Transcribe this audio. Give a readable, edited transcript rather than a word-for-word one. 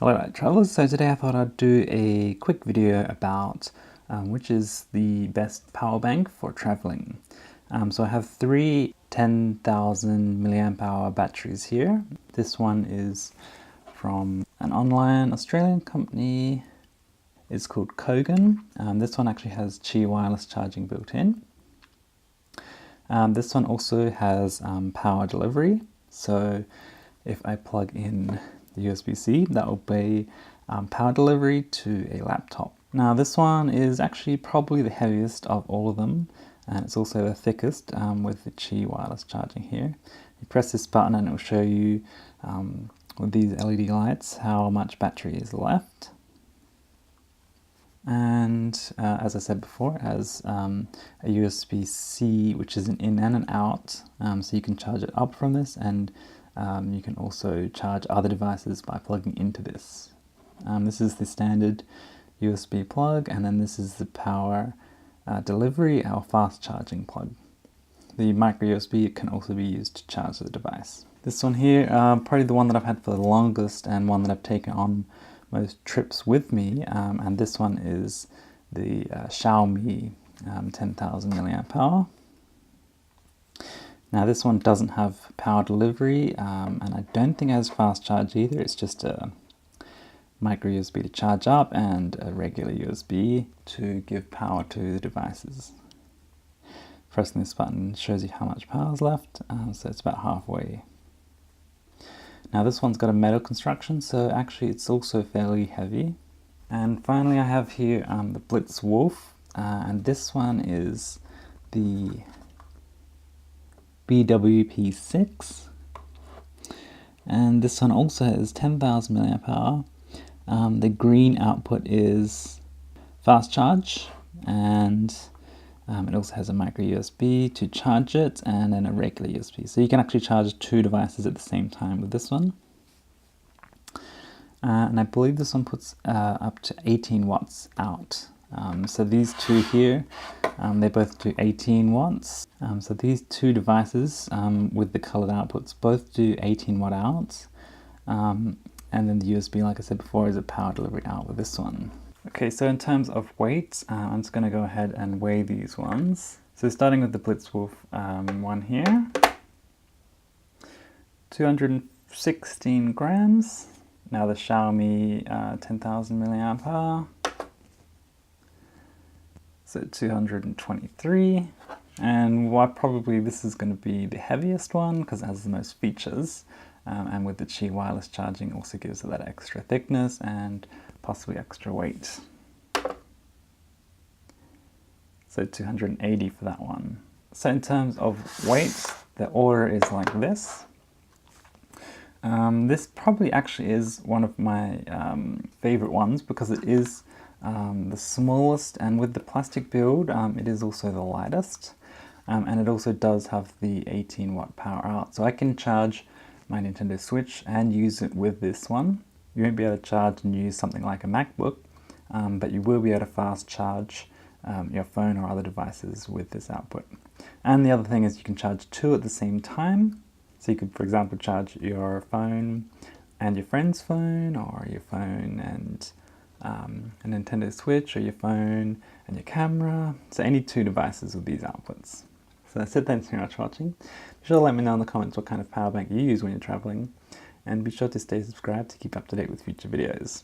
Hello night travellers, so today I thought I'd do a quick video about which is the best power bank for travelling. So I have three 10,000 milliamp hour batteries here. This one is from an online Australian company. It's called Kogan. This one actually has Qi wireless charging built in. This one also has power delivery, so if I plug in the USB-C, that will be power delivery to a laptop. Now this one is actually probably the heaviest of all of them, and it's also the thickest with the Qi wireless charging here. You press this button and it will show you with these LED lights how much battery is left. And as I said before, it has a USB-C, which is an in and an out, so you can charge it up from this, and you can also charge other devices by plugging into this. This is the standard USB plug, and then this is the power delivery, our fast charging plug. The micro USB can also be used to charge the device. This one here, probably the one that I've had for the longest and one that I've taken on most trips with me, and this one is the Xiaomi 10,000 milliamp hour. Now this one doesn't have power delivery, and I don't think it has fast charge either. It's just a micro USB to charge up and a regular USB to give power to the devices. Pressing this button shows you how much power is left, so it's about halfway. Now this one's got a metal construction, so actually it's also fairly heavy. And finally I have here the Blitz Wolf, and this one is the BWP6, and this one also has 10,000 milliamp hour. The green output is fast charge, and it also has a micro USB to charge it, and then a regular USB. So you can actually charge two devices at the same time with this one. And I believe this one puts up to 18 watts out. So these two here, they both do 18 watts. So these two devices with the colored outputs both do 18 watt out. And then the USB, like I said before, is a power delivery out with this one. Okay, so in terms of weight, I'm just going to go ahead and weigh these ones. So starting with the Blitzwolf one here, 216 grams. Now the Xiaomi 10,000 milliamp hour, so 223. And why probably this is going to be the heaviest one because it has the most features, and with the Qi wireless charging also gives it that extra thickness and possibly extra weight. So 280 for that one. So in terms of weight, the order is like this. This probably actually is one of my favorite ones because it is the smallest, and with the plastic build it is also the lightest, and it also does have the 18 watt power out, so I can charge my Nintendo Switch and use it with this one. You won't be able to charge and use something like a MacBook, but you will be able to fast charge your phone or other devices with this output. And the other thing is you can charge two at the same time. So you could, for example, charge your phone and your friend's phone, or your phone and a Nintendo Switch, or your phone and your camera. So any two devices with these outputs. So that's it, thanks very much for watching. Be sure to let me know in the comments what kind of power bank you use when you're traveling, and be sure to stay subscribed to keep up to date with future videos.